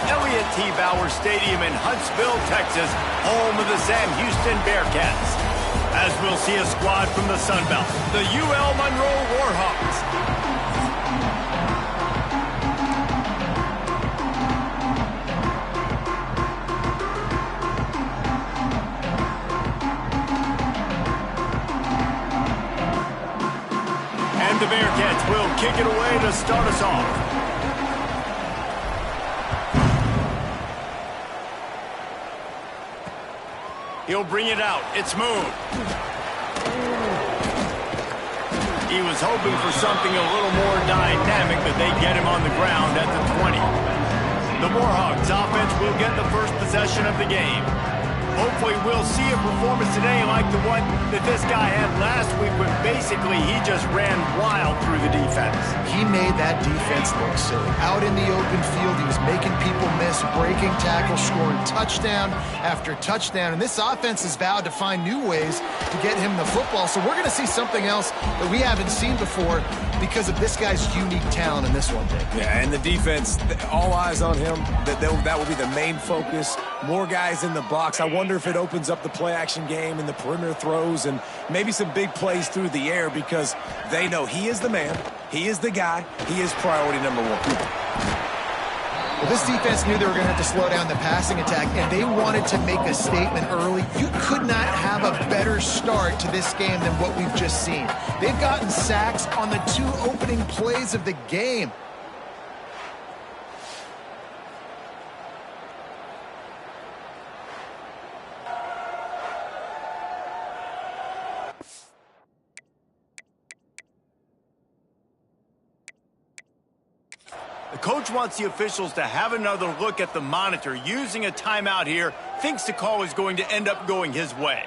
Elliott T. Bauer Stadium in Huntsville, Texas, home of the Sam Houston Bearcats. As we'll see a squad from the Sun Belt, the UL Monroe Warhawks. And the Bearcats will kick it away to start us off. He'll bring it out. It's moved. He was hoping for something a little more dynamic, but they get him on the ground at the 20. The Warhawks offense will get the first possession of the game. Hopefully we'll see a performance today like the one that this guy had last week when basically he just ran wild through the defense. He made that defense look silly. Out in the open field, he was making people miss, breaking tackles, scoring touchdown after touchdown. And this offense has vowed to find new ways to get him the football. So we're going to see something else that we haven't seen before because of this guy's unique talent in this one thing. Yeah, and the defense, all eyes on him. That will be the main focus. More guys in the box. I wonder if it opens up the play-action game and the perimeter throws and maybe some big plays through the air because they know he is the man, he is the guy, he is priority number one. Well, this defense knew they were going to have to slow down the passing attack, and they wanted to make a statement early. You could not have a better start to this game than what we've just seen. They've gotten sacks on the two opening plays of the game. The coach wants the officials to have another look at the monitor. Using a timeout here, thinks the call is going to end up going his way.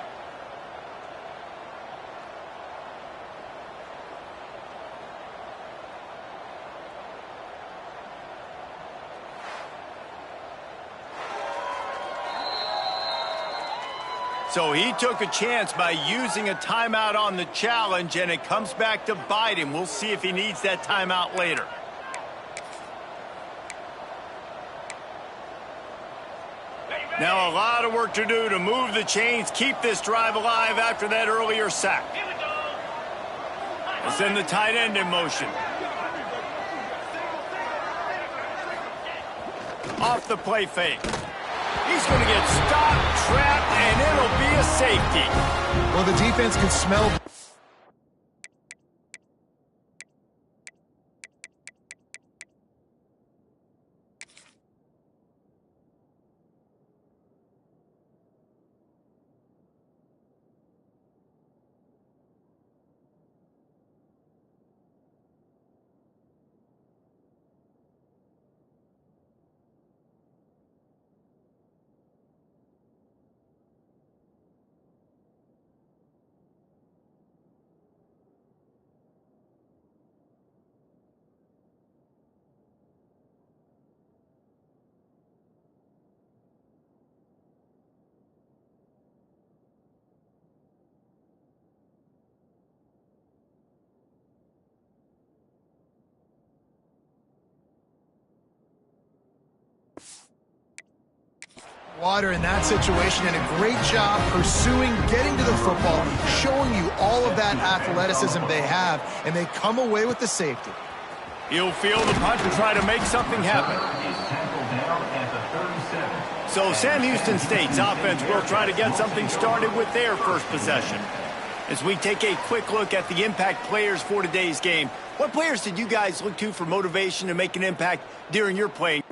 So he took a chance by using a timeout on the challenge, and it comes back to bite him. We'll see if he needs that timeout later. Now a lot of work to do to move the chains, keep this drive alive after that earlier sack. Send the tight end in motion. Off the play fake. He's going to get stopped, trapped, and it'll be a safety. Well, the defense could smell. Water in that situation, and a great job pursuing, getting to the football, showing you all of that athleticism they have, and they come away with the safety. He'll feel the punt and try to make something happen. So Sam Houston State's offense will try to get something started with their first possession. As we take a quick look at the impact players for today's game, what players did you guys look to for motivation to make an impact during your playing?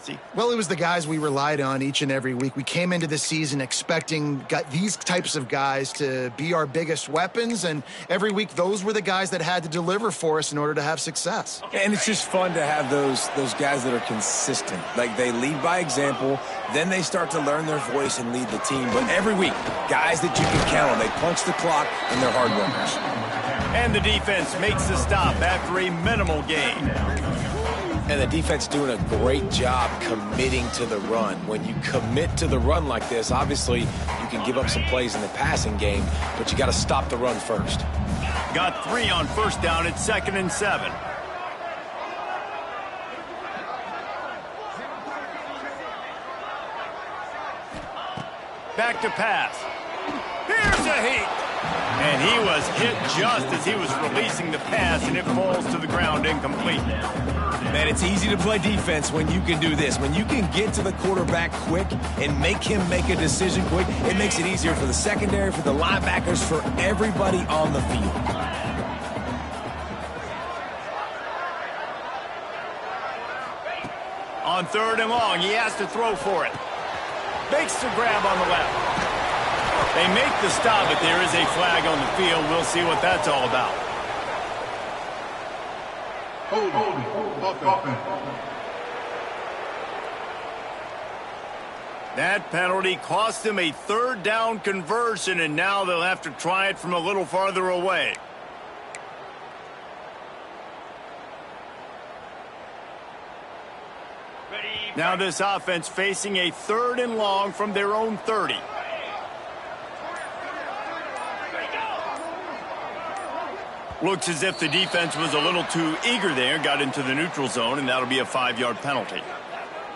See? Well, it was the guys we relied on each and every week. We came into the season expecting these types of guys to be our biggest weapons, and every week those were the guys that had to deliver for us in order to have success. And it's just fun to have those guys that are consistent. Like, they lead by example, then they start to learn their voice and lead the team. But every week, guys that you can count on, they punch the clock, and they're hard workers. And the defense makes the stop after a minimal gain. And the defense doing a great job committing to the run. When you commit to the run like this, obviously you can give up some plays in the passing game, but you got to stop the run first. Got 3 on first down at 2nd and 7. Back to pass. Here's a heat. And he was hit just as he was releasing the pass, and it falls to the ground incomplete. Man, it's easy to play defense when you can do this. When you can get to the quarterback quick and make him make a decision quick, it makes it easier for the secondary, for the linebackers, for everybody on the field. On 3rd and long, he has to throw for it. Makes the grab on the left. They make the stop, but there is a flag on the field. We'll see what that's all about. That penalty cost them a 3rd down conversion, and now they'll have to try it from a little farther away. Now this offense facing a 3rd and long from their own 30. Looks as if the defense was a little too eager there, got into the neutral zone, and that'll be a 5-yard penalty.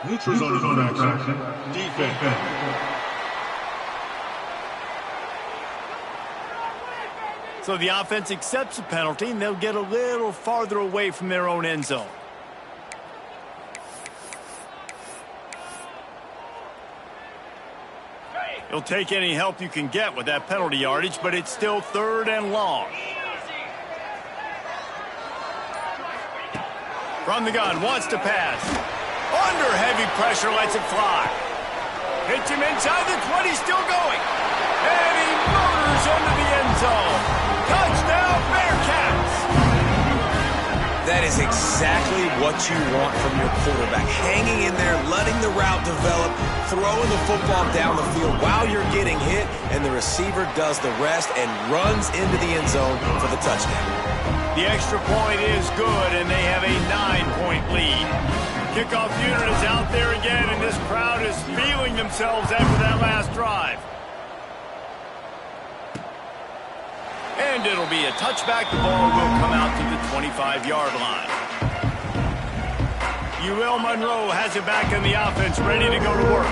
Neutral zone action. Defense. So the offense accepts the penalty, and they'll get a little farther away from their own end zone. You'll take any help you can get with that penalty yardage, but it's still 3rd and long. From the gun, wants to pass. Under heavy pressure, lets it fly. Hits him inside the 20, still going. And he motors into the end zone. Touchdown, Bearcats! That is exactly what you want from your quarterback. Hanging in there, letting the route develop, throwing the football down the field while you're getting hit, and the receiver does the rest and runs into the end zone for the touchdown. The extra point is good, and they have a 9-point lead. Kickoff unit is out there again, and this crowd is feeling themselves after that last drive. And it'll be a touchback. The ball will come out to the 25-yard line. Monroe has it back in the offense, ready to go to work.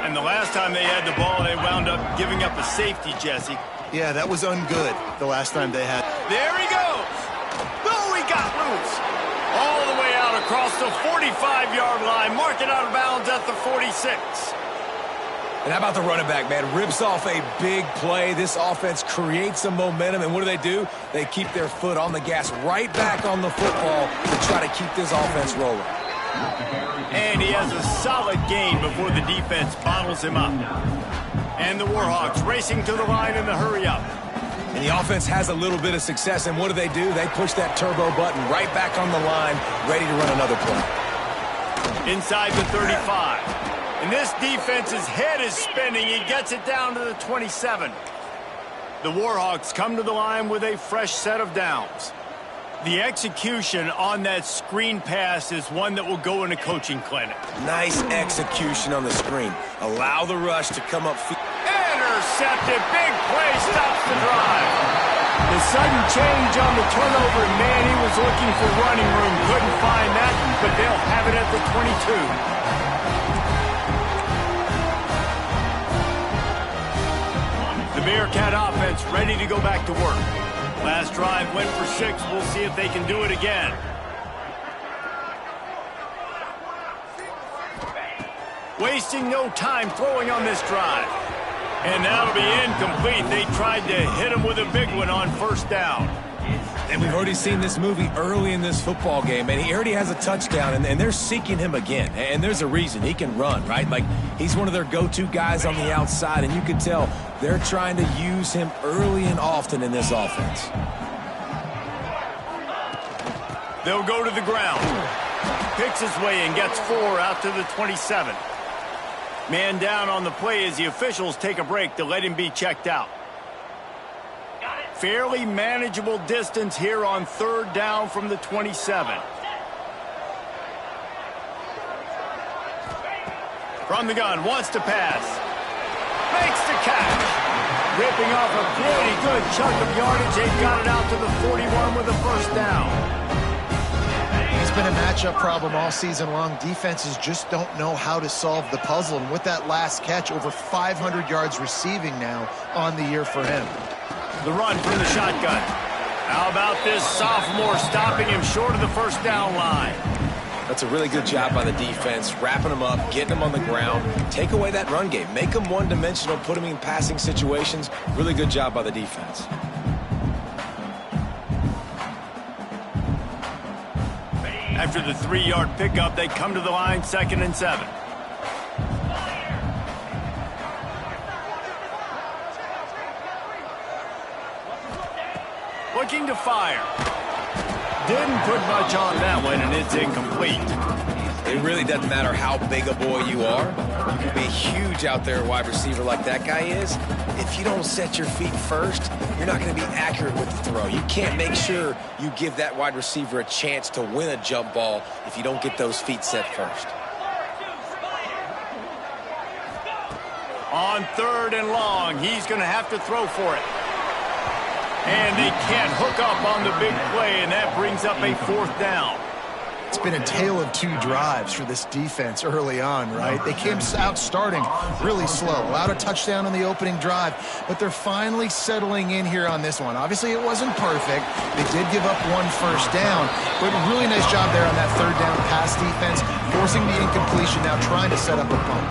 And the last time they had the ball, they wound up giving up a safety, Jesse. Yeah, that was ungood the last time they had. There he goes. Oh, he got loose. All the way out across the 45-yard line. Mark it out of bounds at the 46. And how about the running back, man? Rips off a big play. This offense creates some momentum, and what do? They keep their foot on the gas, right back on the football to try to keep this offense rolling. And he has a solid gain before the defense bottles him up. And the Warhawks racing to the line in the hurry up. And the offense has a little bit of success, and what do? They push that turbo button right back on the line, ready to run another play. Inside the 35. And this defense's head is spinning. He gets it down to the 27. The Warhawks come to the line with a fresh set of downs. The execution on that screen pass is one that will go in a coaching clinic. Nice execution on the screen. Allow the rush to come up. Intercepted. Big play stops the drive. The sudden change on the turnover, man, he was looking for running room. Couldn't find that, but they'll have it at the 22. The Bearcat offense ready to go back to work. Last drive went for 6. We'll see if they can do it again. Wasting no time throwing on this drive. And that'll be incomplete. They tried to hit him with a big one on first down. And we've already seen this movie early in this football game, and he already has a touchdown, and they're seeking him again. And there's a reason. He can run, right? Like, he's one of their go-to guys on the outside, and you can tell they're trying to use him early and often in this offense. They'll go to the ground. Picks his way and gets 4 out to the 27. Man down on the play as the officials take a break to let him be checked out. Fairly manageable distance here on 3rd down from the 27. From the gun, wants to pass. Makes the catch. Ripping off a pretty good chunk of yardage. They've got it out to the 41 with a 1st down. He's been a matchup problem all season long. Defenses just don't know how to solve the puzzle. And with that last catch, over 500 yards receiving now on the year for him. The run from the shotgun. How about this sophomore stopping him short of the 1st down line? That's a really good job by the defense, wrapping him up, getting him on the ground. Take away that run game. Make him one-dimensional, put him in passing situations. Really good job by the defense. After the 3-yard pickup, they come to the line, 2nd and 7. Looking to fire. Didn't put much on that one, and it's incomplete. It really doesn't matter how big a boy you are. You can be huge out there, wide receiver like that guy is. If you don't set your feet first, you're not going to be accurate with the throw. You can't make sure you give that wide receiver a chance to win a jump ball if you don't get those feet set first. On 3rd and long, he's going to have to throw for it. And they can't hook up on the big play, and that brings up a 4th down. It's been a tale of 2 drives for this defense early on, right? They came out starting really slow, allowed a touchdown on the opening drive, but they're finally settling in here on this one. Obviously, it wasn't perfect. They did give up 1 1st down, but really nice job there on that 3rd down pass defense, forcing the incompletion, now trying to set up a punt.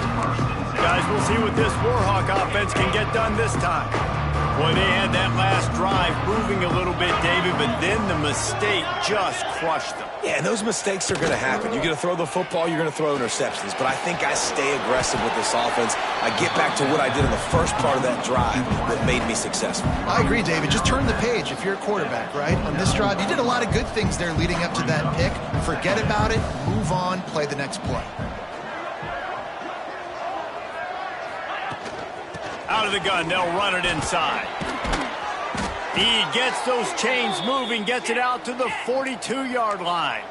Guys, we'll see what this Warhawk offense can get done this time. Boy, they had that last drive moving a little bit, David, but then the mistake just crushed them. Yeah, and those mistakes are going to happen. You're going to throw the football, you're going to throw interceptions. But I think I stay aggressive with this offense. I get back to what I did in the first part of that drive that made me successful. I agree, David. Just turn the page if you're a quarterback, right? On this drive, you did a lot of good things there leading up to that pick. Forget about it, move on, play the next play. Out of the gun, they'll run it inside. He gets those chains moving, gets it out to the 42-yard line.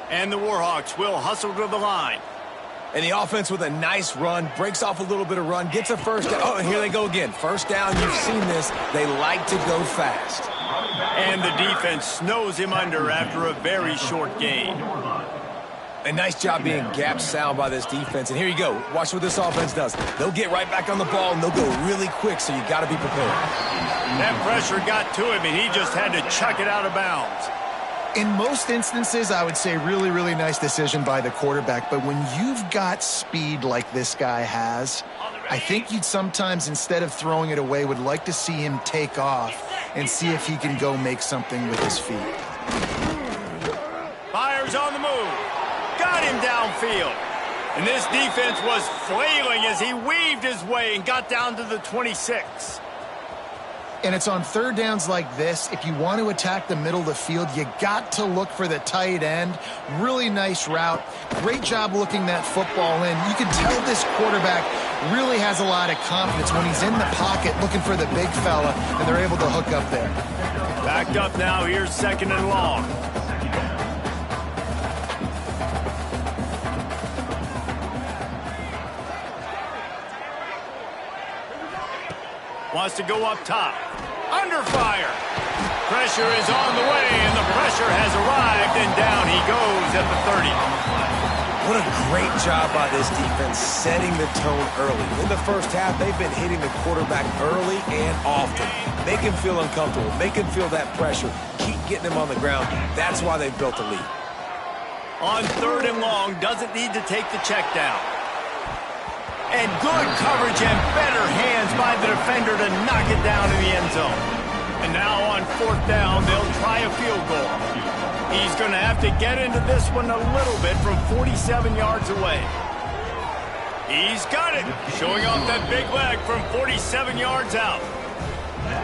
And the Warhawks will hustle to the line. And the offense with a nice run, breaks off a little bit of run, gets a 1st down. Oh, and here they go again. 1st down, you've seen this. They like to go fast. And the defense snows him under after a very short gain. A nice job being gap sound by this defense. And here you go. Watch what this offense does. They'll get right back on the ball, and they'll go really quick, so you got to be prepared. That pressure got to him, and he just had to chuck it out of bounds. In most instances, I would say really, really nice decision by the quarterback. But when you've got speed like this guy has, I think you'd sometimes, instead of throwing it away, would like to see him take off and see if he can go make something with his feet. Fires on the move. Got him downfield. And this defense was flailing as he weaved his way and got down to the 26. And it's on 3rd downs like this. If you want to attack the middle of the field, you got to look for the tight end. Really nice route. Great job looking that football in. You can tell this quarterback really has a lot of confidence when he's in the pocket looking for the big fella, and they're able to hook up there. Backed up now. Here's 2nd and long. Wants to go up top. Under fire. Pressure is on the way, and the pressure has arrived, and down he goes at the 30. What a great job by this defense setting the tone early. In the 1st half, they've been hitting the quarterback early and often. Make him feel uncomfortable. Make him feel that pressure. Keep getting him on the ground. That's why they've built a lead. On 3rd and long, doesn't need to take the check down. And good coverage and better hands by the defender to knock it down in the end zone. And now on 4th down, they'll try a field goal. He's going to have to get into this one a little bit from 47 yards away. He's got it, showing off that big leg from 47 yards out.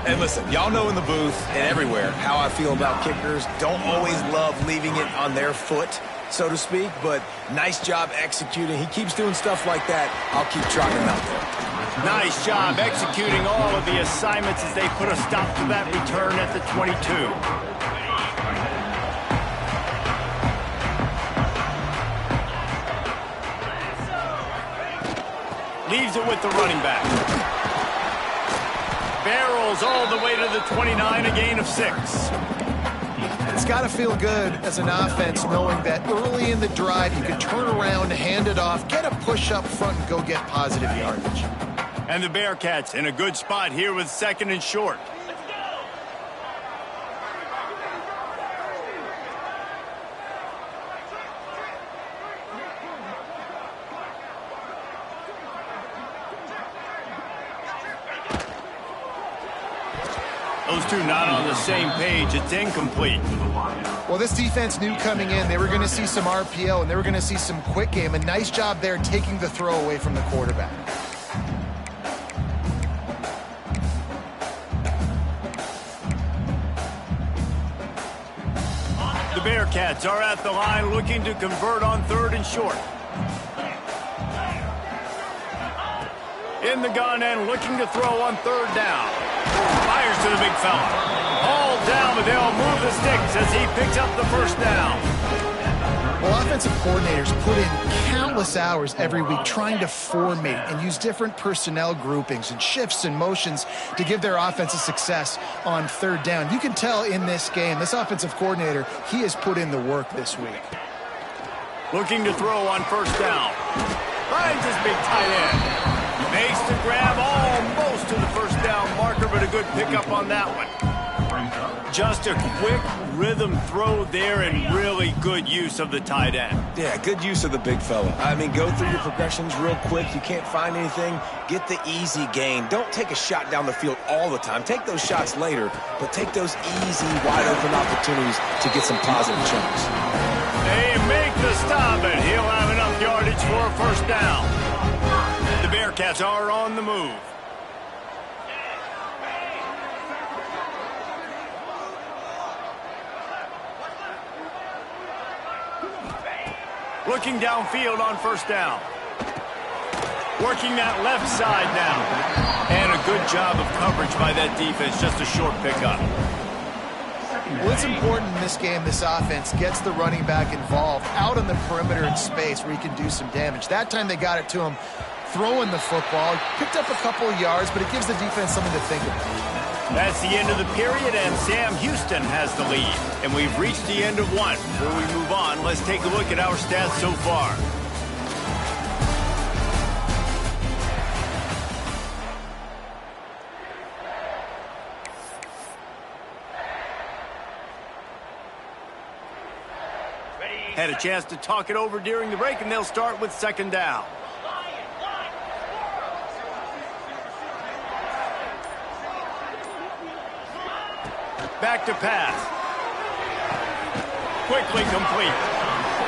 And listen, y'all know in the booth and everywhere how I feel about kickers. Don't always love leaving it on their foot, so to speak, but nice job executing. He keeps doing stuff like that. I'll keep trotting him out there. Nice job executing all of the assignments as they put a stop to that return at the 22. Leaves it with the running back. Barrels all the way to the 29, a gain of 6. It's got to feel good as an offense knowing that early in the drive you can turn around, hand it off, get a push up front, and go get positive yardage. And the Bearcats in a good spot here with 2nd and short. Those two not on the same page. It's incomplete. Well, this defense knew coming in they were going to see some RPO and they were going to see some quick game. A nice job there taking the throw away from the quarterback. The Bearcats are at the line looking to convert on 3rd and short. In the gun and looking to throw on 3rd down. Fires to the big fella. All down, but they'll move the sticks as he picks up the 1st down. Well, offensive coordinators put in countless hours every week trying to formate and use different personnel groupings and shifts and motions to give their offensive success on 3rd down. You can tell in this game, this offensive coordinator, he has put in the work this week. Looking to throw on 1st down. Finds his big tight end. Makes the grab almost to the 1st down marker, but a good pickup on that one. Just a quick rhythm throw there and really good use of the tight end. Yeah, good use of the big fella. I mean, go through your progressions real quick. You can't find anything. Get the easy gain. Don't take a shot down the field all the time. Take those shots later, but take those easy, wide-open opportunities to get some positive chunks. They make the stop, and he'll have enough yardage for a 1st down. The Bearcats are on the move. Looking downfield on 1st down. Working that left side now. And a good job of coverage by that defense. Just a short pickup. Well, it's important in this game, this offense gets the running back involved out on the perimeter in space where he can do some damage. That time they got it to him throwing the football. Picked up a couple of yards, but it gives the defense something to think about. That's the end of the period, and Sam Houston has the lead. And we've reached the end of one. Before we move on, let's take a look at our stats so far. Had a chance to talk it over during the break, and they'll start with 2nd down. Back to pass. Quickly complete.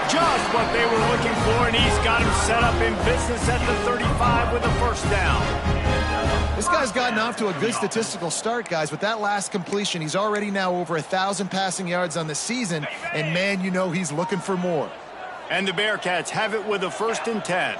Just what they were looking for, and he's got him set up in business at the 35 with a 1st down. This guy's gotten off to a good statistical start, guys. With that last completion, he's already now over 1,000 passing yards on the season, and man, you know he's looking for more. And the Bearcats have it with a 1st and 10.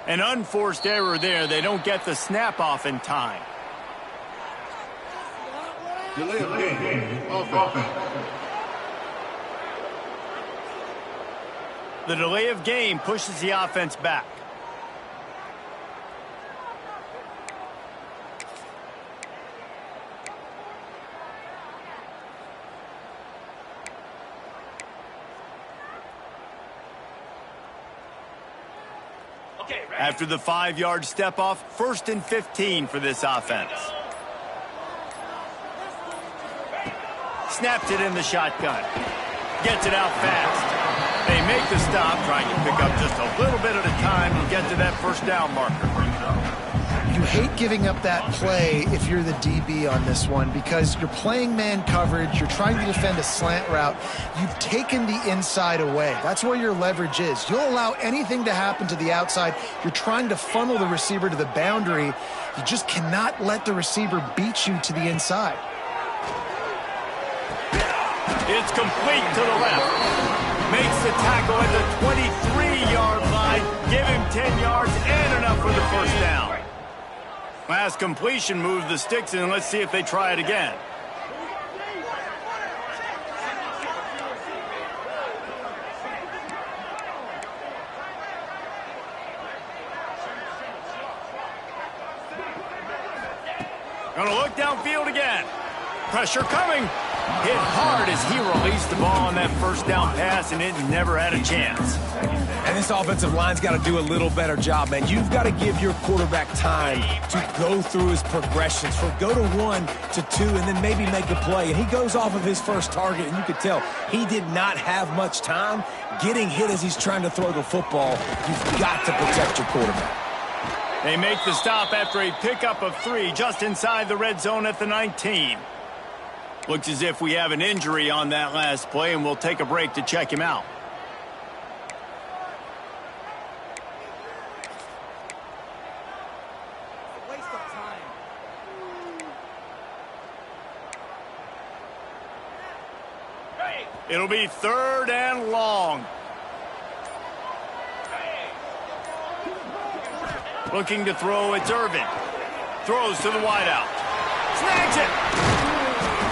An unforced error there. They don't get the snap off in time. Delay of game. Offense. The delay of game pushes the offense back. After the 5-yard step off, 1st and 15 for this offense. Snaps it in the shotgun. Gets it out fast. They make the stop, trying to pick up just a little bit at a time to get to that first down marker. You hate giving up that play if you're the DB on this one because you're playing man coverage, you're trying to defend a slant route. You've taken the inside away. That's where your leverage is. You'll allow anything to happen to the outside. You're trying to funnel the receiver to the boundary. You just cannot let the receiver beat you to the inside. It's complete to the left. Makes the tackle at the 23-yard line. Give him 10 yards and enough for the first down. Last completion moves the sticks in. Let's see if they try it again. Gonna look downfield again. Pressure coming. Hit hard as he released the ball on that first down pass, and it never had a chance. And this offensive line's got to do a little better job, man. You've got to give your quarterback time to go through his progressions, for go to 1 to 2 and then maybe make a play. And he goes off of his first target, and you could tell he did not have much time getting hit as he's trying to throw the football. You've got to protect your quarterback. They make the stop after a pickup of 3 just inside the red zone at the 19. Looks as if we have an injury on that last play, and we'll take a break to check him out. It'll be 3rd and long. Looking to throw, it's Irvin. Throws to the wideout. Snags it.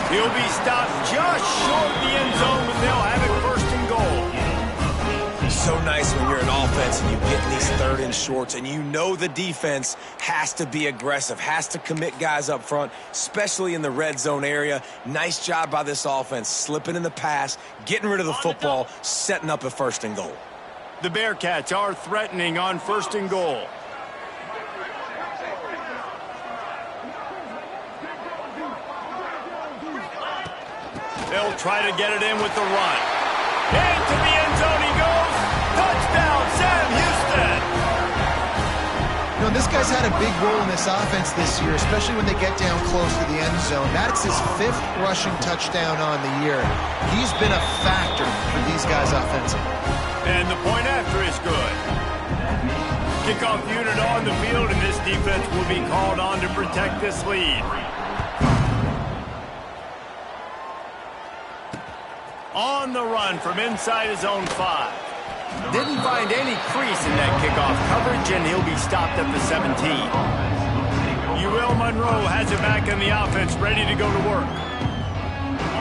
He'll be stopped just short of the end zone, but they'll have it 1st and goal. It's so nice when you're an offense and you get in these 3rd and shorts and you know the defense has to be aggressive, has to commit guys up front, especially in the red zone area. Nice job by this offense, slipping in the pass, getting rid of the football, setting up a 1st and goal. The Bearcats are threatening on 1st and goal. They'll try to get it in with the run. Into the end zone he goes. Touchdown, Sam Houston. You know, this guy's had a big role in this offense this year, especially when they get down close to the end zone. That's his 5th rushing touchdown on the year. He's been a factor for these guys offensively. And the point after is good. Kickoff unit on the field, and this defense will be called on to protect this lead. On the run from inside his own 5. Didn't find any crease in that kickoff coverage, and he'll be stopped at the 17. Monroe has it back in the offense, ready to go to work.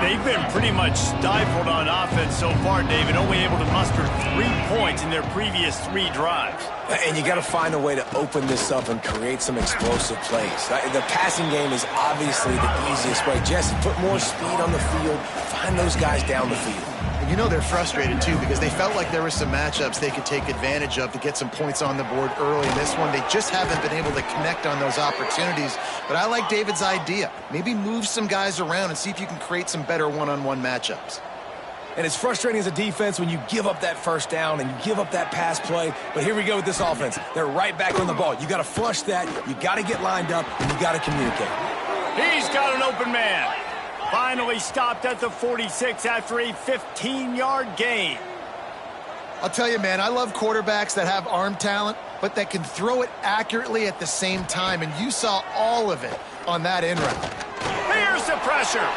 They've been pretty much stifled on offense so far, David, only able to muster 3 points in their previous 3 drives. And you got to find a way to open this up and create some explosive plays. The passing game is obviously the easiest way. Jesse, put more speed on the field. Find those guys down the field. And you know they're frustrated, too, because they felt like there were some matchups they could take advantage of to get some points on the board early. In this one, they just haven't been able to connect on those opportunities. But I like David's idea. Maybe move some guys around and see if you can create some better one-on-one matchups. And it's frustrating as a defense when you give up that first down and you give up that pass play. But here we go with this offense. They're right back on the ball. You got to flush that. You got to get lined up, and you got to communicate. He's got an open man. Finally stopped at the 46 after a 15-yard gain. I'll tell you, man, I love quarterbacks that have arm talent, but that can throw it accurately at the same time. And you saw all of it on that in route. Here's the pressure.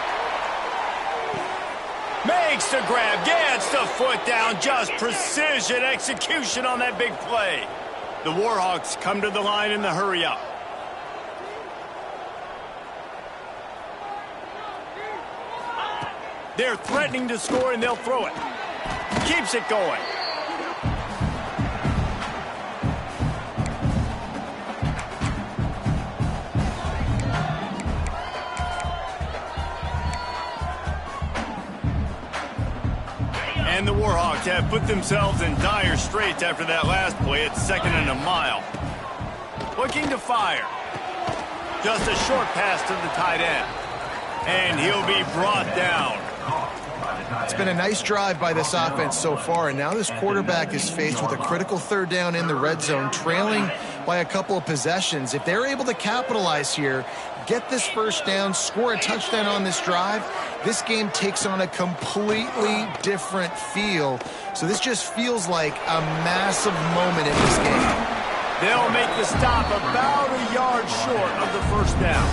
Makes the grab, gets the foot down, just precision execution on that big play. The Warhawks come to the line in the hurry-up. They're threatening to score, and they'll throw it. Keeps it going. And the Warhawks have put themselves in dire straits after that last play at 2nd and a mile. Looking to fire. Just a short pass to the tight end. And he'll be brought down. It's been a nice drive by this offense so far, and now this quarterback is faced with a critical 3rd down in the red zone, trailing by a couple of possessions. If they're able to capitalize here, get this 1st down, score a touchdown on this drive, this game takes on a completely different feel. So this just feels like a massive moment in this game. They'll make the stop about a yard short of the 1st down.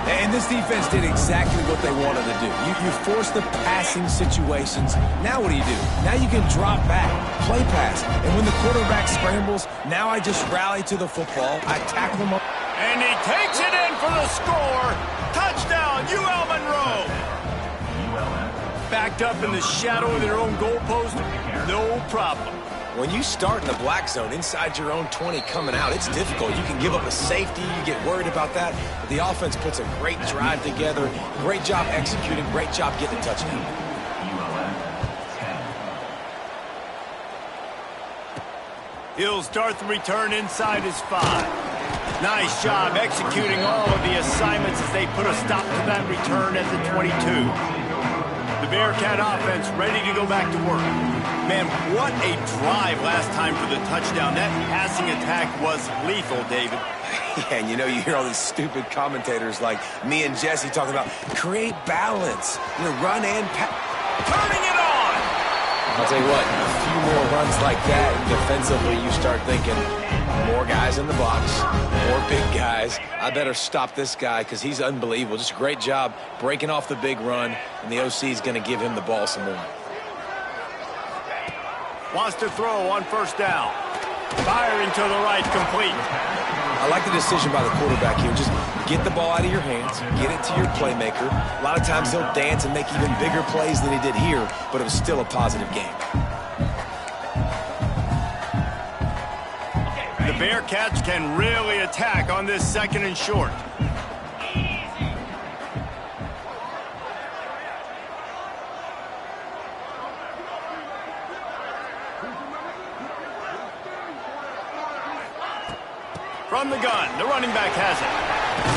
And this defense did exactly what they wanted to do. You force the passing situations. Now what do? Now you can drop back, play pass. And when the quarterback scrambles, now I just rally to the football. I tackle him up. And he takes it in for the score. Touchdown, UL Monroe. Backed up in the shadow of their own goalpost, no problem. When you start in the black zone inside your own 20 coming out, it's difficult. You can give up a safety. You get worried about that. But the offense puts a great drive together. Great job executing. Great job getting a touchdown. He'll start the return inside his 5. Nice job executing all of the assignments as they put a stop to that return at the 22. The Bearcat offense ready to go back to work. Man, what a drive last time for the touchdown. That passing attack was lethal, David. Yeah, and you hear all these stupid commentators like me and Jesse talking about create balance, run and pass. Turning it on! I'll tell you what, a few more runs like that, and defensively you start thinking, more guys in the box, more big guys. I better stop this guy because he's unbelievable. Just a great job breaking off the big run, and the OC is going to give him the ball some more. Wants to throw on 1st down. Firing to the right, complete. I like the decision by the quarterback here. Just get the ball out of your hands, get it to your playmaker. A lot of times he'll dance and make even bigger plays than he did here, but it was still a positive game. The Bearcats can really attack on this 2nd and short. From the gun, the running back has it.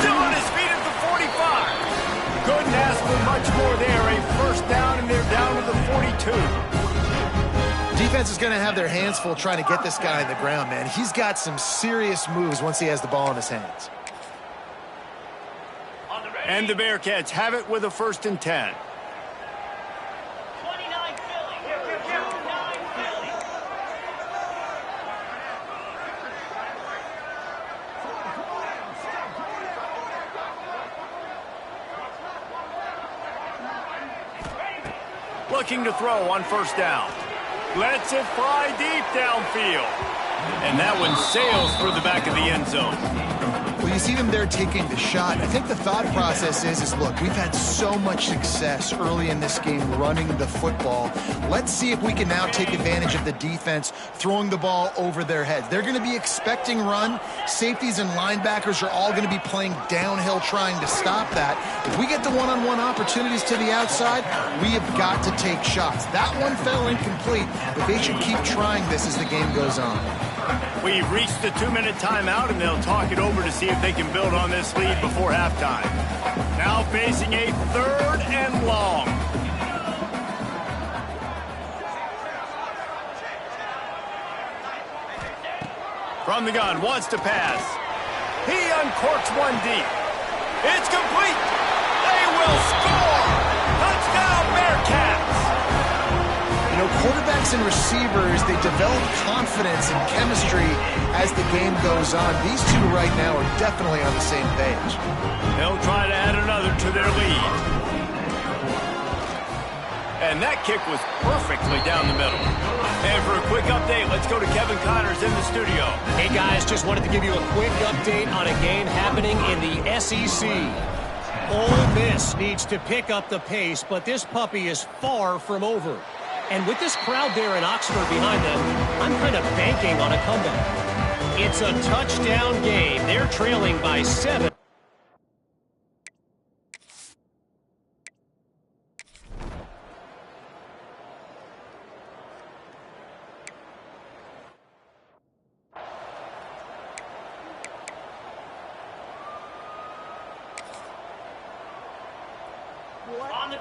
Still on his feet at the 45. Couldn't ask for much more there. A 1st down, and they're down to the 42. Defense is going to have their hands full trying to get this guy on the ground, man. He's got some serious moves once he has the ball in his hands. And the Bearcats have it with a 1st and 10. Looking to throw on 1st down. Lets it fly deep downfield. And that one sails through the back of the end zone. Well, you see them there taking the shot. I think the thought process is look, we've had so much success early in this game running the football. Let's see if we can now take advantage of the defense throwing the ball over their heads. They're going to be expecting run. Safeties and linebackers are all going to be playing downhill trying to stop that. If we get the one-on-one opportunities to the outside, we have got to take shots. That one fell incomplete, but they should keep trying this as the game goes on. We've reached the 2-minute timeout, and they'll talk it over to see if they can build on this lead before halftime. Now facing a 3rd and long. From the gun, wants to pass. He uncorks one deep. It's complete. They will score. Touchdown, Bearcats. Quarterbacks and receivers, they develop confidence and chemistry as the game goes on. These two right now are definitely on the same page. They'll try to add another to their lead. And that kick was perfectly down the middle. And for a quick update, let's go to Kevin Connors in the studio. Hey, guys, just wanted to give you a quick update on a game happening in the SEC. Ole Miss needs to pick up the pace, but this puppy is far from over. And with this crowd there in Oxford behind them, I'm kind of banking on a comeback. It's a touchdown game. They're trailing by 7.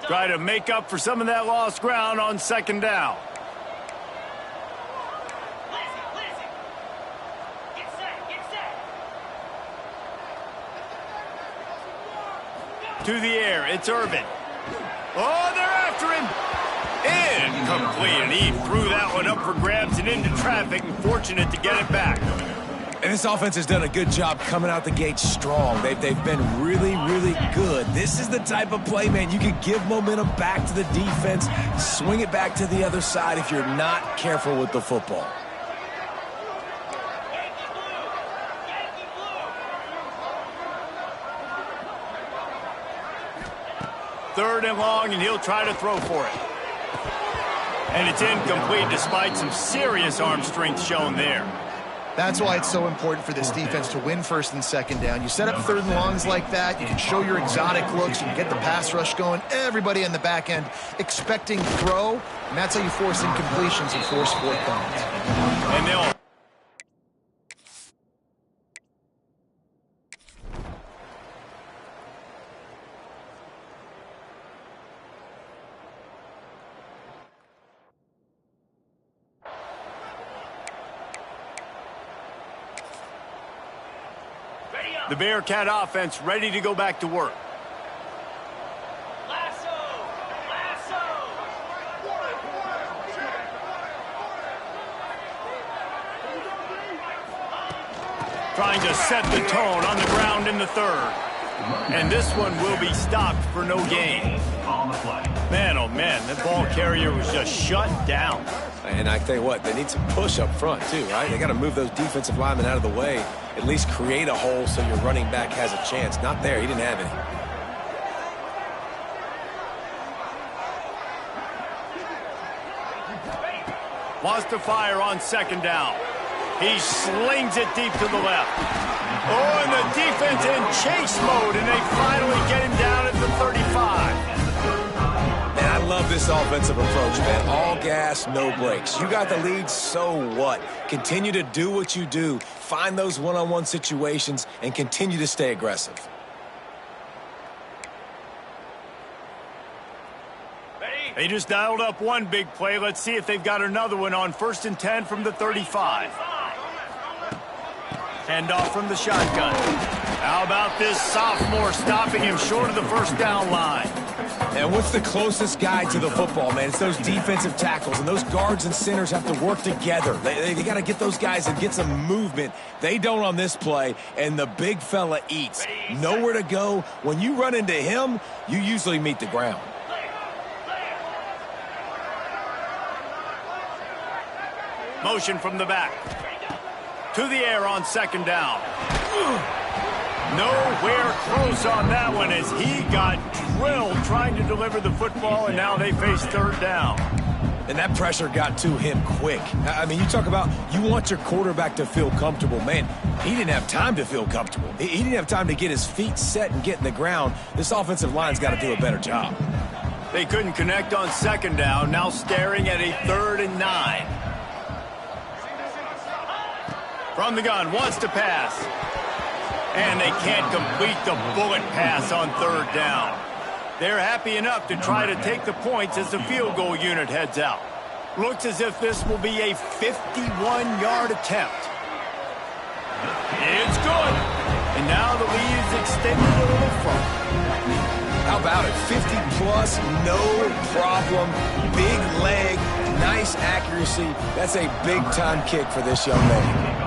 Try to make up for some of that lost ground on second down. To the air, it's Irvin. Oh, they're after him. Incomplete, and he threw that one up for grabs and into traffic, and fortunate to get it back. And this offense has done a good job coming out the gate strong. They've been really, really good. This is the type of play, man, you can give momentum back to the defense, swing it back to the other side if you're not careful with the football. Third and long, and he'll try to throw for it. And it's incomplete despite some serious arm strength shown there. That's why it's so important for this defense to win first and second down. You set up third and longs like that, you can show your exotic looks, you can get the pass rush going, everybody on the back end expecting throw, and that's how you force incompletions and force fourth downs. And they'll... The Bearcat offense ready to go back to work. Trying to set the tone on the ground in the third. And this one will be stopped for no gain. Man, oh man, that ball carrier was just shut down. And I tell you what, they need some push up front too, right? They got to move those defensive linemen out of the way, at least create a hole so your running back has a chance. Not there, he didn't have any. Wants to fire on second down. He slings it deep to the left. Oh, and the defense in chase mode, and they finally get him down at the 35. Man, I love this offensive approach, man. All gas, no brakes. You got the lead, so what? Continue to do what you do. Find those one-on-one situations and continue to stay aggressive. They just dialed up one big play. Let's see if they've got another one on 1st and 10 from the 35. Hand off from the shotgun. How about this sophomore stopping him short of the first down line? And what's the closest guy to the football, man? It's those defensive tackles, and those guards and centers have to work together. They got to get those guys and get some movement. They don't on this play, and the big fella eats. Nowhere to go. When you run into him, you usually meet the ground. Motion from the back. To the air on second down. Nowhere close on that one as he got drilled trying to deliver the football, and now they face third down. And that pressure got to him quick. I mean, you talk about you want your quarterback to feel comfortable. Man, he didn't have time to feel comfortable. He didn't have time to get his feet set and get in the ground. This offensive line's got to do a better job. They couldn't connect on second down, now staring at a 3rd and 9. From the gun, wants to pass. And they can't complete the bullet pass on 3rd down. They're happy enough to try to take the points as the field goal unit heads out. Looks as if this will be a 51-yard attempt. It's good. And now the lead is extended a little further. How about it? 50-plus, no problem. Big leg, nice accuracy. That's a big-time kick for this young man.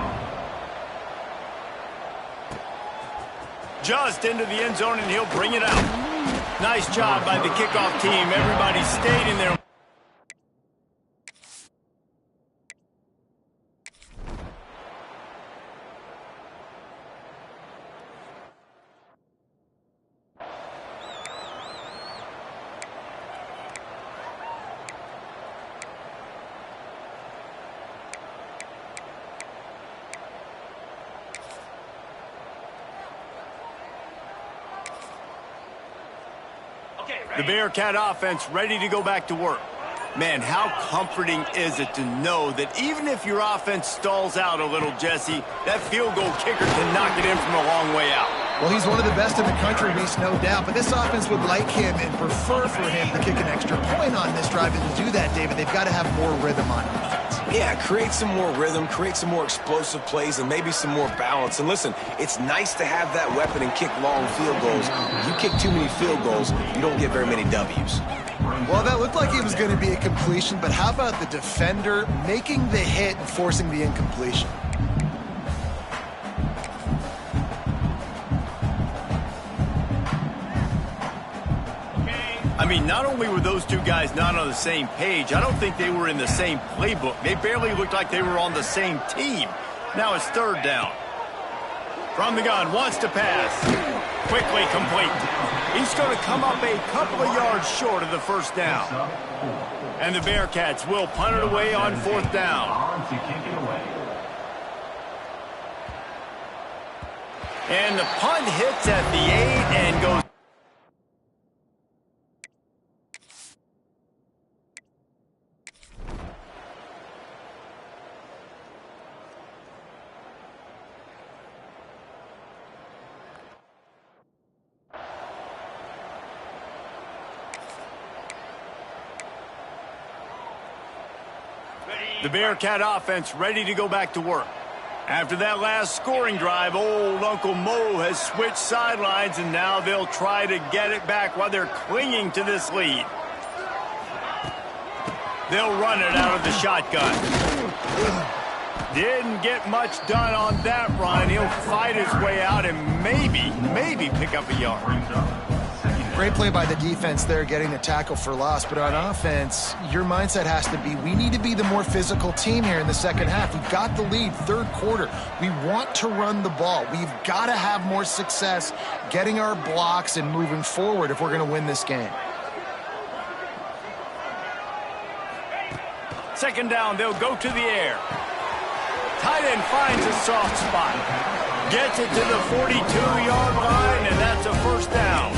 Just into the end zone, and he'll bring it out. Nice job by the kickoff team. Everybody stayed in there. The Bearcat offense ready to go back to work. Man, how comforting is it to know that even if your offense stalls out a little, Jesse, that field goal kicker can knock it in from a long way out. Well, he's one of the best in the country, Reese, no doubt. But this offense would like him and prefer for him to kick an extra point on this drive. And to do that, David, they've got to have more rhythm on offense. Yeah, create some more rhythm, create some more explosive plays, and maybe some more balance. And listen, it's nice to have that weapon and kick long field goals. You kick too many field goals, you don't get very many W's. Well, that looked like it was going to be a completion, but how about the defender making the hit and forcing the incompletion? I mean, not only were those two guys not on the same page, I don't think they were in the same playbook. They barely looked like they were on the same team. Now it's third down. From the gun, wants to pass. Quickly complete. He's going to come up a couple of yards short of the first down. And the Bearcats will punt it away on fourth down. And the punt hits at the 8 and goes. The Bearcat offense ready to go back to work. After that last scoring drive, old Uncle Mo has switched sidelines, and now they'll try to get it back while they're clinging to this lead. They'll run it out of the shotgun. Didn't get much done on that run. He'll fight his way out and maybe pick up a yard. Great play by the defense there, getting the tackle for loss. But on offense, your mindset has to be, we need to be the more physical team here in the second half. We've got the lead, third quarter. We want to run the ball. We've got to have more success getting our blocks and moving forward if we're going to win this game. Second down, they'll go to the air. Tight end finds a soft spot. Gets it to the 42-yard line, and that's a first down.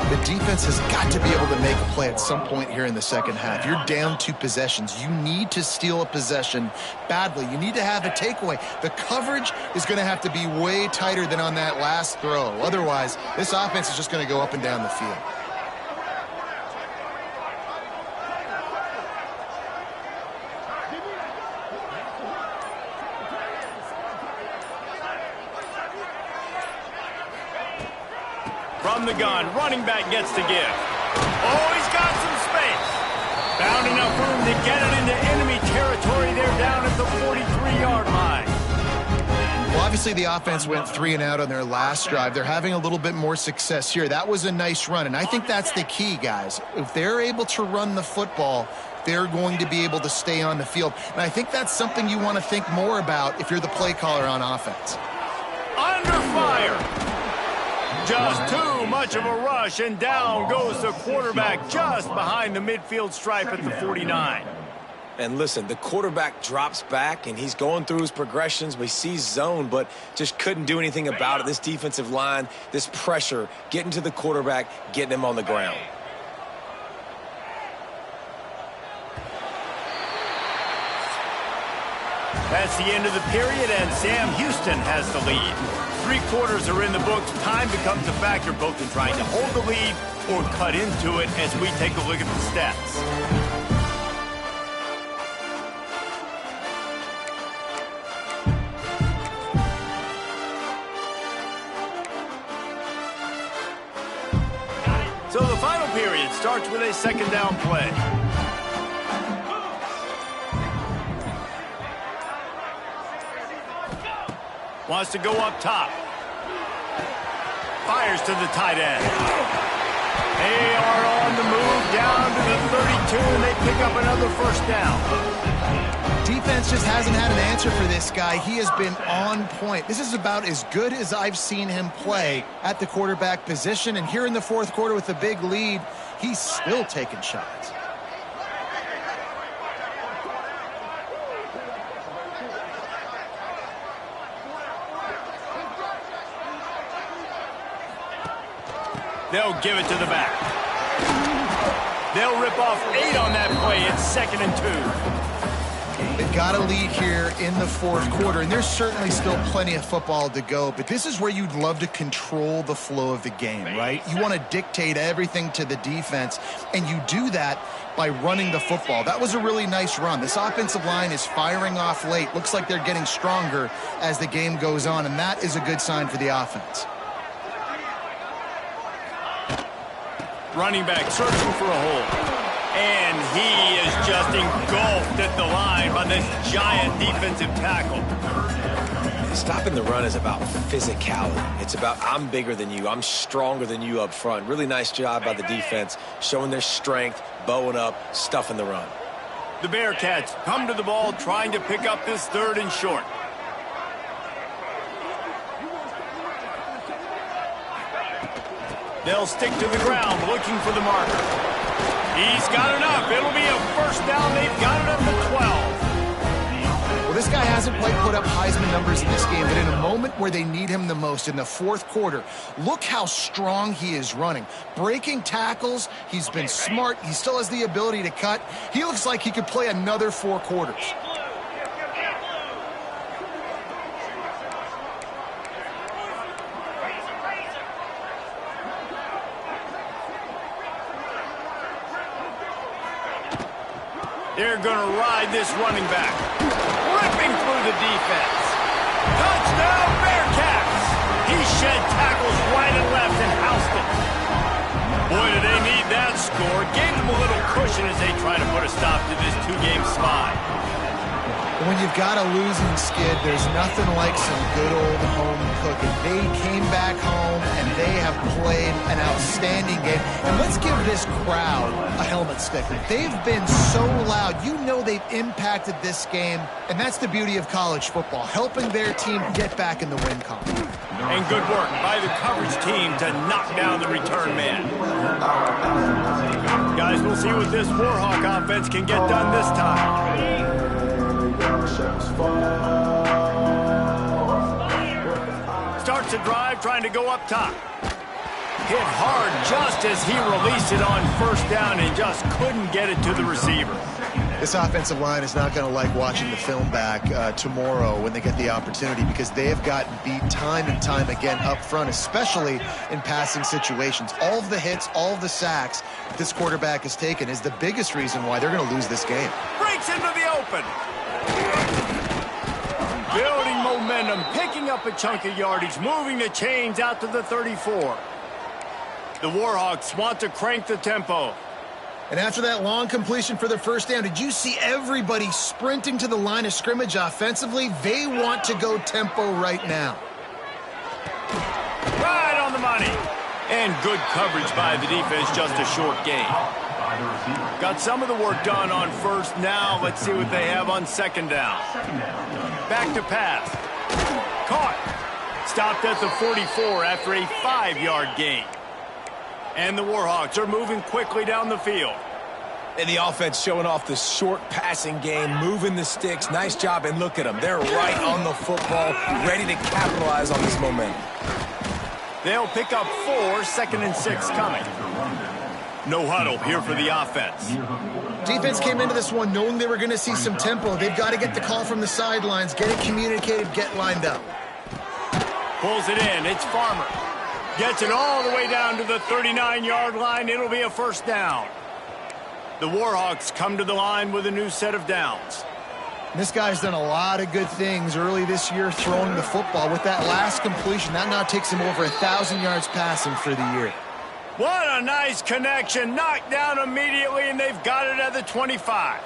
The defense has got to be able to make a play at some point here in the second half. You're down 2 possessions. You need to steal a possession badly. You need to have a takeaway. The coverage is going to have to be way tighter than on that last throw. Otherwise, this offense is just going to go up and down the field. From the gun, running back gets to give. Oh, he's got some space. Found enough room to get it into enemy territory. They're down at the 43-yard line. Well, obviously the offense went 3 and out on their last drive. They're having a little bit more success here. That was a nice run, and I think that's the key, guys. If they're able to run the football, they're going to be able to stay on the field. And I think that's something you want to think more about if you're the play caller on offense. Under fire. Just too much of a rush, and down goes the quarterback just behind the midfield stripe at the 49. And listen, the quarterback drops back, and he's going through his progressions. We see zone, but just couldn't do anything about it. This defensive line, this pressure, getting to the quarterback, getting him on the ground. That's the end of the period, and Sam Houston has the lead. 3 quarters are in the books. Time becomes a factor both in trying to hold the lead or cut into it as we take a look at the stats. So the final period starts with a second down play. Wants to go up top. Fires to the tight end. They are on the move down to the 32, and they pick up another first down. Defense just hasn't had an answer for this guy. He has been on point. This is about as good as I've seen him play at the quarterback position. And here in the fourth quarter with a big lead, he's still taking shots. They'll give it to the back. They'll rip off 8 on that play. It's 2nd and 2. They've got a lead here in the fourth quarter, and there's certainly still plenty of football to go, but this is where you'd love to control the flow of the game, right? You want to dictate everything to the defense, and you do that by running the football. That was a really nice run. This offensive line is firing off late. Looks like they're getting stronger as the game goes on, and that is a good sign for the offense. Running back searching for a hole. And he is just engulfed at the line by this giant defensive tackle. Stopping the run is about physicality. It's about I'm bigger than you. I'm stronger than you up front. Really nice job by the defense, showing their strength, bowing up, stuffing the run. The Bearcats come to the ball trying to pick up this 3rd and short. They'll stick to the ground looking for the marker. He's got enough. It'll be a first down. They've got it up to 12. Well, this guy hasn't quite put up Heisman numbers in this game, but in a moment where they need him the most, in the fourth quarter, look how strong he is running. Breaking tackles, he's been smart. He still has the ability to cut. He looks like he could play another 4 quarters. They're going to ride this running back. Ripping through the defense. Touchdown, Bearcats! He shed tackles right and left and housed it. Boy, do they need that score. Gave them a little cushion as they try to put a stop to this 2-game slide. When you've got a losing skid, there's nothing like some good old home cooking. They came back home, and they have played an outstanding game. And let's give this crowd a helmet sticker. They've been so loud. You know they've impacted this game, and that's the beauty of college football, helping their team get back in the win column. And good work by the coverage team to knock down the return man. Guys, we'll see what this Warhawk offense can get done this time. Starts a drive trying to go up top. Hit hard just as he released it on first down and just couldn't get it to the receiver. This offensive line is not going to like watching the film back tomorrow when they get the opportunity, because they have gotten beat time and time again up front, especially in passing situations. All of the hits, all of the sacks this quarterback has taken is the biggest reason why they're going to lose this game. Breaks into the open. Building momentum, picking up a chunk of yardage, moving the chains out to the 34. The Warhawks want to crank the tempo. And after that long completion for the first down, did you see everybody sprinting to the line of scrimmage offensively? They want to go tempo right now. Right on the money. And good coverage by the defense, just a short gain. Got some of the work done on first. Now let's see what they have on second down. Back to pass. Caught. Stopped at the 44 after a 5-yard gain. And the Warhawks are moving quickly down the field. And the offense showing off the short passing game, moving the sticks. Nice job, and look at them. They're right on the football, ready to capitalize on this momentum. They'll pick up 4, 2nd and 6 coming. No huddle here for the offense. Defense came into this one knowing they were going to see some tempo. They've got to get the call from the sidelines, get it communicated, get lined up. Pulls it in. It's Farmer. Gets it all the way down to the 39-yard line. It'll be a first down. The Warhawks come to the line with a new set of downs. This guy's done a lot of good things early this year throwing the football. With that last completion, that now takes him over 1,000 yards passing for the year. What a nice connection. Knocked down immediately, and they've got it at the 25.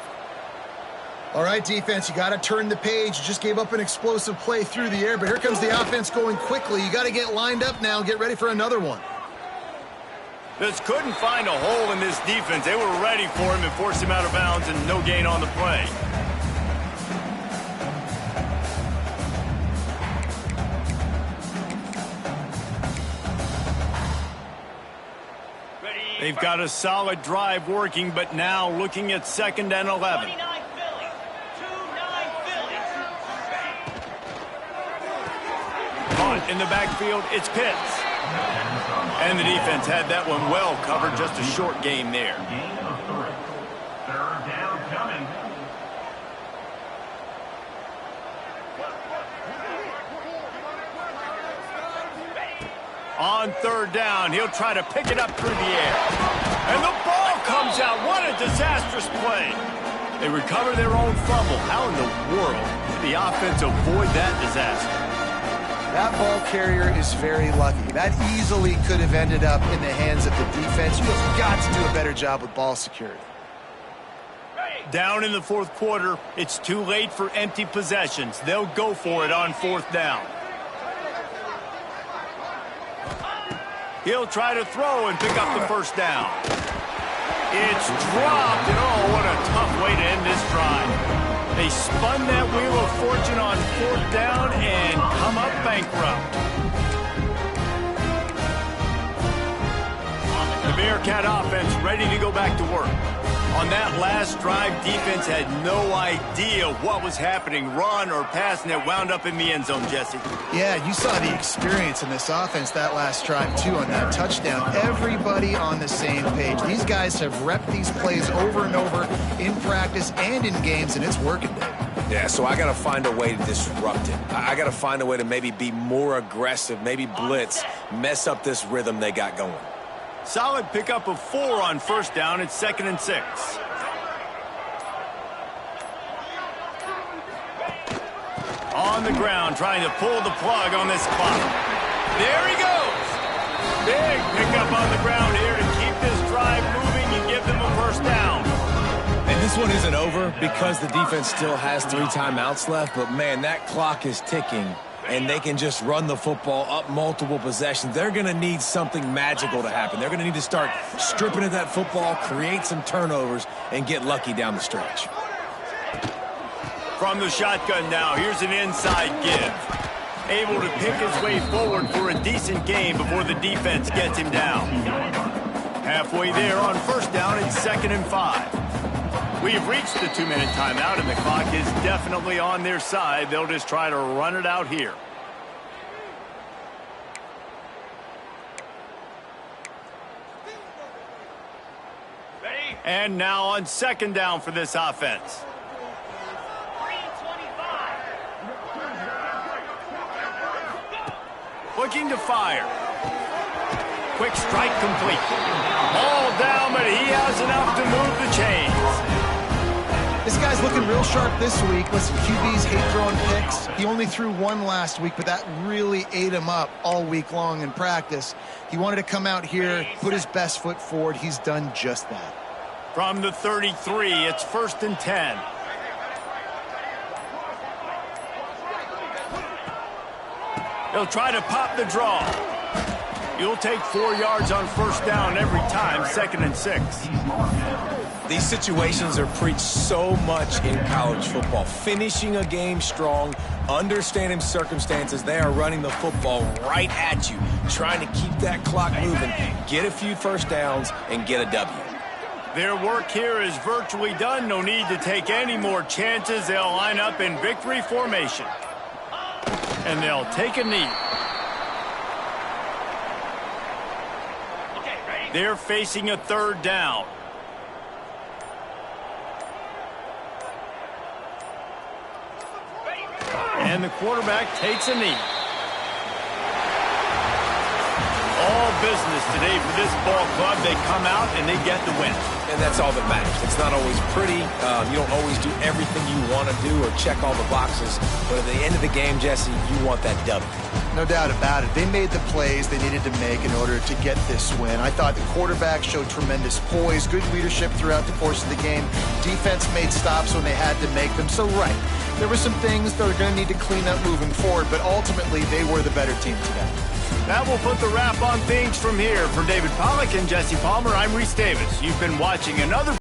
All right, defense, you got to turn the page. You just gave up an explosive play through the air, but here comes the offense going quickly. You got to get lined up now and get ready for another one. Just couldn't find a hole in this defense. They were ready for him and forced him out of bounds, and no gain on the play. They've got a solid drive working, but now looking at 2nd and 11. Caught in the backfield, it's Pitts. And the defense had that one well covered, just a short game there. On third down, he'll try to pick it up through the air. And the ball comes out. What a disastrous play. They recover their own fumble. How in the world did the offense avoid that disaster? That ball carrier is very lucky. That easily could have ended up in the hands of the defense. You have got to do a better job with ball security. Down in the fourth quarter, it's too late for empty possessions. They'll go for it on fourth down. He'll try to throw and pick up the first down. It's dropped, and oh, what a tough way to end this drive. They spun that wheel of fortune on fourth down and come up bankrupt. The Bearcat offense ready to go back to work. On that last drive, defense had no idea what was happening, run or pass, and it wound up in the end zone, Jesse. Yeah, you saw the experience in this offense that last drive, too, on that touchdown. Everybody on the same page. These guys have repped these plays over and over in practice and in games, and it's working, Dave. Yeah, so I got to find a way to disrupt it. I got to find a way to maybe be more aggressive, maybe blitz, mess up this rhythm they got going. Solid pickup of 4 on first down. It's 2nd and 6. On the ground, trying to pull the plug on this clock. There he goes. Big pickup on the ground here to keep this drive moving and give them a first down. And this one isn't over because the defense still has 3 timeouts left, but man, that clock is ticking. And they can just run the football up multiple possessions. They're going to need something magical to happen. They're going to need to start stripping at that football, create some turnovers, and get lucky down the stretch. From the shotgun now, here's an inside give. Able to pick his way forward for a decent gain before the defense gets him down. Halfway there on first down, it's 2nd and 5. We've reached the 2-minute timeout, and the clock is definitely on their side. They'll just try to run it out here. And now on 2nd down for this offense. Looking to fire. Quick strike complete. Ball down, but he has enough to move the chains. This guy's looking real sharp this week. Listen, QBs hate throwing picks. He only threw 1 last week, but that really ate him up all week long in practice. He wanted to come out here, put his best foot forward. He's done just that. From the 33, it's 1st and 10. He'll try to pop the draw. You'll take 4 yards on first down every time, 2nd and 6. These situations are preached so much in college football. Finishing a game strong, understanding circumstances. They are running the football right at you, trying to keep that clock moving, get a few first downs, and get a W. Their work here is virtually done. No need to take any more chances. They'll line up in victory formation. And they'll take a knee. They're facing a 3rd down. And the quarterback takes a knee. All business today for this ball club. They come out and they get the win. And that's all that matters. It's not always pretty. You don't always do everything you want to do or check all the boxes. But at the end of the game, Jesse, you want that W. No doubt about it. They made the plays they needed to make in order to get this win. I thought the quarterback showed tremendous poise, good leadership throughout the course of the game. Defense made stops when they had to make them. So, right, there were some things that are going to need to clean up moving forward, but ultimately they were the better team today. That will put the wrap on things from here. For David Pollack and Jesse Palmer, I'm Reese Davis. You've been watching another